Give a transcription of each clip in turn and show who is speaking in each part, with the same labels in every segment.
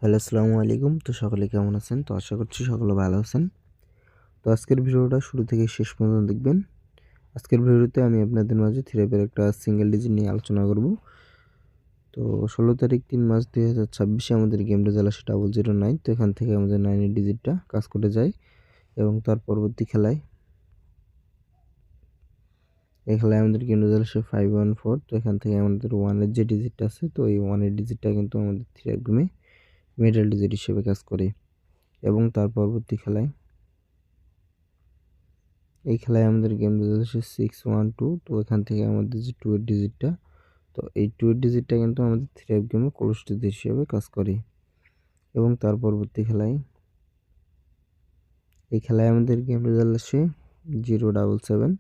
Speaker 1: Hello, আসসালামু আলাইকুম। তো সকলে কেমন আছেন? তো আশা করছি সকলে ভালো আছেন। তো আজকের ভিডিওটা শুরু থেকে শেষ পর্যন্ত দেখবেন। আজকের ভিডিওতে আমি আপনাদের মাঝে থ্রিআপের একটা সিঙ্গেল ডিজিট নিয়ে আলোচনা করব। তো ১৬ তারিখ ৩ মার্চ ২০২৬ আমাদের গেম রেজাল্ট আসে 009। তো এখান থেকে আমাদের 9 এর ডিজিটটা কাজ করে যায় এবং তার পরবর্তী খেলায় এই খেলায় আমাদের গেম রেজাল্ট আসে 514। তো এখান থেকে আমাদের 1 এর যে ডিজিটটা আছে, তো এই 1 এর ডিজিটটা কিন্তু আমাদের থ্রিআপ গেমে মিডল ডিজিট হিসেবে কাজ করে এবং তার পরবর্তী খেলায় এই খেলায় আমাদের গেম রেজাল্ট আসে 612। তো এখান থেকে আমাদের যে 2 এর ডিজিটটা, তো এই 2 এর ডিজিটটা কিন্তু আমাদের থ্রিআপ গেমে ক্লোজ ডিজিট হিসেবে কাজ করে এবং তার পরবর্তী খেলায় এই খেলায় আমাদের গেম রেজাল্ট আসে 077।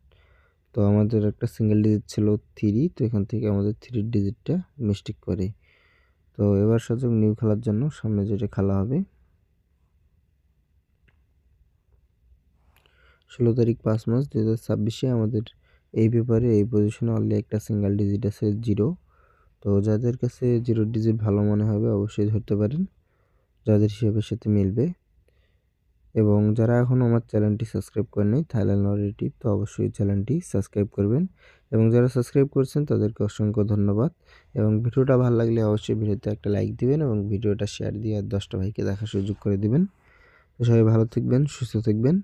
Speaker 1: তো আমাদের একটা সিঙ্গেল ডিজিট ছিল 3। তো এখান থেকে আমাদের 3 ডিজিটটা মিস্টেক করে। তো এবার সুযোগ নিউ খেলার জন্য সামনে যেটা খেলা হবে 16 তারিখ 5 মার্চ 2026 আমাদের এই পেপারে এই পজিশনে অনলি একটা সিঙ্গেল ডিজিট আছে 0। তো যাদের কাছে 0 ডিজিট ভালো মনে হবে অবশ্যই ধরতে পারেন, যাদের হিসাবের সাথে মিলবে। এবং যারা এখনও আমার চ্যানেলটি সাবস্ক্রাইব করেননি থাইল্যান্ড নরেটিভ, তো অবশ্যই চ্যানেলটি সাবস্ক্রাইব করবেন এবং যারা সাবস্ক্রাইব করছেন তাদেরকে অসংখ্য ধন্যবাদ। এবং ভিডিওটা ভালো লাগলে অবশ্যই ভিডিওতে একটা লাইক দিবেন এবং ভিডিওটা শেয়ার দিয়ে আর 10টা ভাইকে দেখার সুযোগ করে দিবেন। তো সবাই ভালো থাকবেন, সুস্থ থাকবেন।